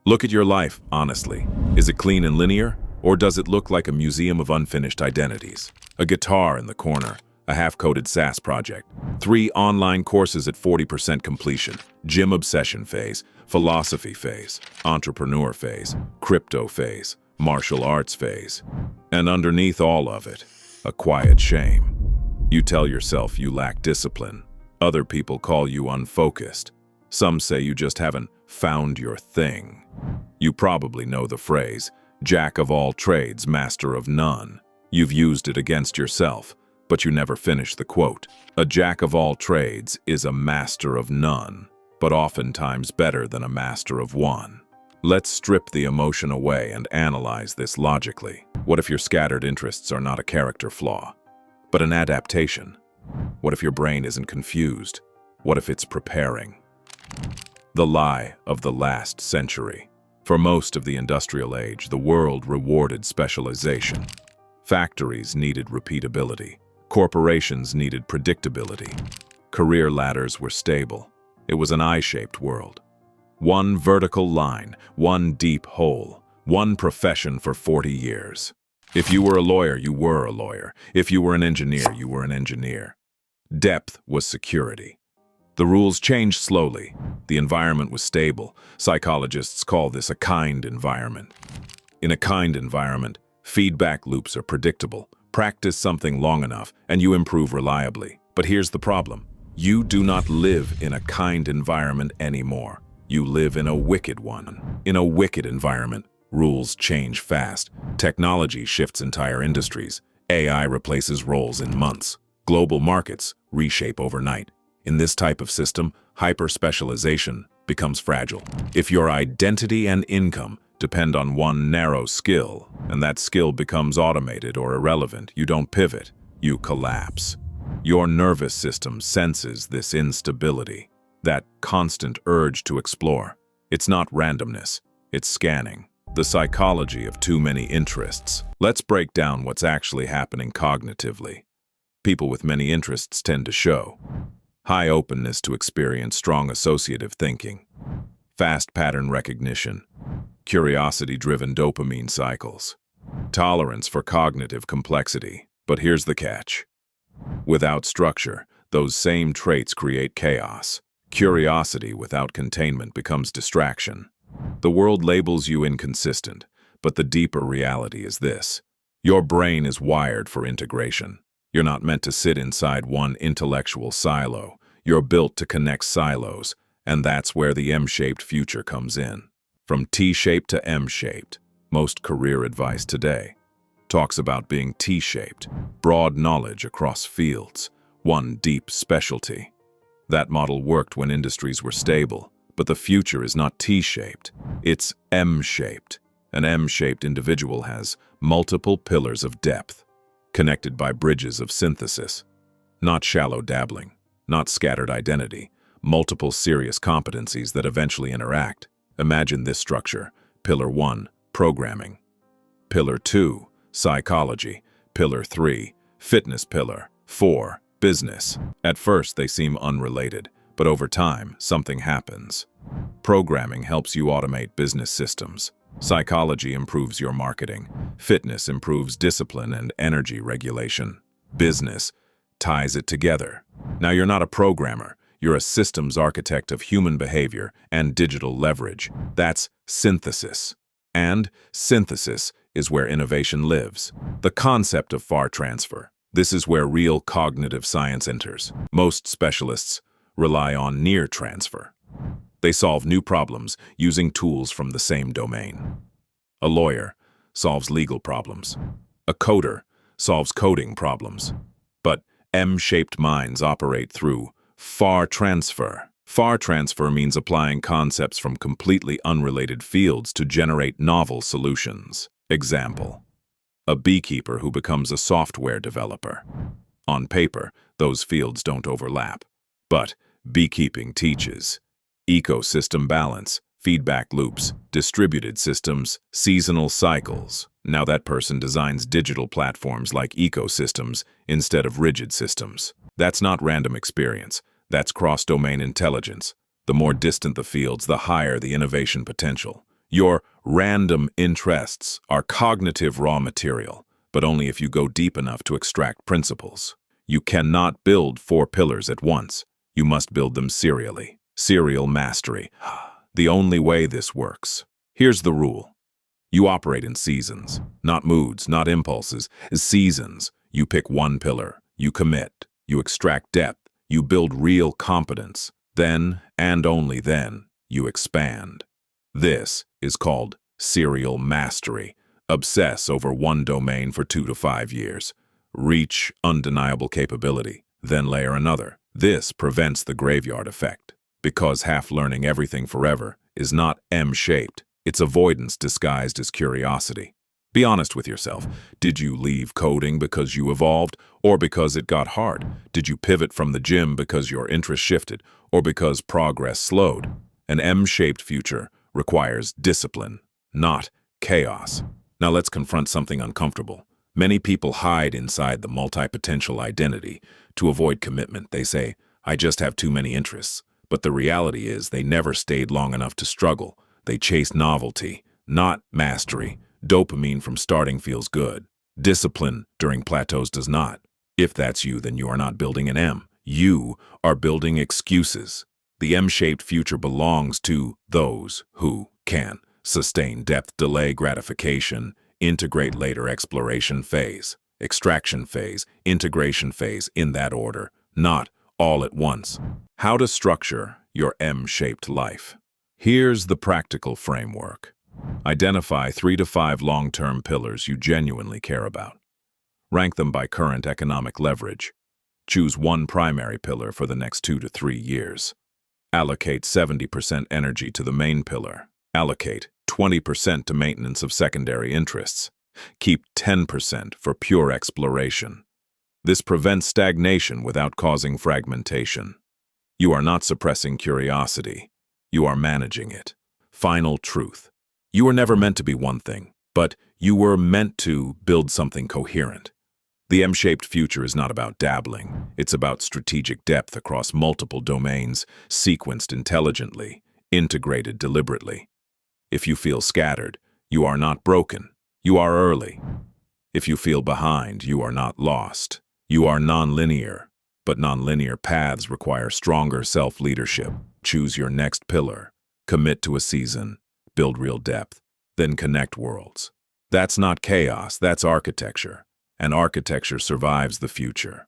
Look at your life, honestly. Is it clean and linear? Or does it look like a museum of unfinished identities? A guitar in the corner, a half-coded SaaS project, 3 online courses at 40% completion, gym obsession phase, philosophy phase, entrepreneur phase, crypto phase, martial arts phase. And underneath all of it, a quiet shame. You tell yourself you lack discipline. Other people call you unfocused. Some say you just haven't found your thing. You probably know the phrase, "Jack of all trades, master of none." You've used it against yourself, but you never finish the quote. A jack of all trades is a master of none, but oftentimes better than a master of one. Let's strip the emotion away and analyze this logically. What if your scattered interests are not a character flaw, but an adaptation? What if your brain isn't confused? What if it's preparing? The lie of the last century. For most of the industrial age, the world rewarded specialization. Factories needed repeatability. Corporations needed predictability. Career ladders were stable. It was an I-shaped world. One vertical line, one deep hole, one profession for 40 years. If you were a lawyer, you were a lawyer. If you were an engineer, you were an engineer. Depth was security. The rules changed slowly. The environment was stable. Psychologists call this a kind environment. In a kind environment, feedback loops are predictable. Practice something long enough, and you improve reliably. But here's the problem. You do not live in a kind environment anymore. You live in a wicked one. In a wicked environment, rules change fast. Technology shifts entire industries. AI replaces roles in months. Global markets reshape overnight. In this type of system, hyper-specialization becomes fragile. If your identity and income depend on one narrow skill, and that skill becomes automated or irrelevant, you don't pivot, you collapse. Your nervous system senses this instability, that constant urge to explore. It's not randomness, it's scanning. The psychology of too many interests. Let's break down what's actually happening cognitively. People with many interests tend to show high openness to experience strong associative thinking, fast pattern recognition, curiosity-driven dopamine cycles, tolerance for cognitive complexity. But here's the catch. Without structure, those same traits create chaos. Curiosity without containment becomes distraction. The world labels you inconsistent, but the deeper reality is this. Your brain is wired for integration. You're not meant to sit inside one intellectual silo. You're built to connect silos, and that's where the M-shaped future comes in. From T-shaped to M-shaped, most career advice today talks about being T-shaped, broad knowledge across fields, one deep specialty. That model worked when industries were stable, but the future is not T-shaped, it's M-shaped. An M-shaped individual has multiple pillars of depth, connected by bridges of synthesis. Not shallow dabbling, not scattered identity, multiple serious competencies that eventually interact. Imagine this structure. Pillar 1, programming. Pillar 2, psychology. Pillar 3, fitness. Pillar 4, business. At first, they seem unrelated, but over time, something happens. Programming helps you automate business systems. Psychology improves your marketing. Fitness improves discipline and energy regulation. Business ties it together. Now you're not a programmer. You're a systems architect of human behavior and digital leverage. That's synthesis. And synthesis is where innovation lives. The concept of far transfer. This is where real cognitive science enters. Most specialists rely on near transfer. They solve new problems using tools from the same domain. A lawyer solves legal problems. A coder solves coding problems. But M-shaped minds operate through far transfer. Far transfer means applying concepts from completely unrelated fields to generate novel solutions. Example: a beekeeper who becomes a software developer. On paper, those fields don't overlap. But beekeeping teaches ecosystem balance, feedback loops, distributed systems, seasonal cycles. Now that person designs digital platforms like ecosystems instead of rigid systems. That's not random experience. That's cross-domain intelligence. The more distant the fields, the higher the innovation potential. Your random interests are cognitive raw material, but only if you go deep enough to extract principles. You cannot build 4 pillars at once. You must build them serially. Serial mastery. The only way this works. Here's the rule. You operate in seasons, not moods, not impulses. Seasons. You pick one pillar. You commit. You extract depth. You build real competence. Then, and only then, you expand. This is called serial mastery. Obsess over one domain for 2 to 5 years. Reach undeniable capability, then layer another. This prevents the graveyard effect, because half-learning everything forever is not M-shaped. It's avoidance disguised as curiosity. Be honest with yourself. Did you leave coding because you evolved, or because it got hard? Did you pivot from the gym because your interest shifted, or because progress slowed? An M-shaped future requires discipline, not chaos. Now let's confront something uncomfortable. Many people hide inside the multipotential identity to avoid commitment. They say, I just have too many interests. But the reality is they never stayed long enough to struggle. They chase novelty, not mastery. Dopamine from starting feels good. Discipline during plateaus does not. If that's you, then you are not building an M. You are building excuses. The M-shaped future belongs to those who can sustain depth, delay gratification, integrate later exploration phase, extraction phase, integration phase, in that order, not all at once. How to structure your M-shaped life. Here's the practical framework. Identify 3 to 5 long-term pillars you genuinely care about. Rank them by current economic leverage. Choose one primary pillar for the next 2 to 3 years. Allocate 70% energy to the main pillar. Allocate 20% to maintenance of secondary interests. Keep 10% for pure exploration. This prevents stagnation without causing fragmentation. You are not suppressing curiosity. You are managing it. Final truth. You were never meant to be one thing, but you were meant to build something coherent. The M-shaped future is not about dabbling. It's about strategic depth across multiple domains, sequenced intelligently, integrated deliberately. If you feel scattered, you are not broken. You are early. If you feel behind, you are not lost. You are nonlinear, but nonlinear paths require stronger self-leadership. Choose your next pillar. Commit to a season. Build real depth. Then connect worlds. That's not chaos, that's architecture. And architecture survives the future.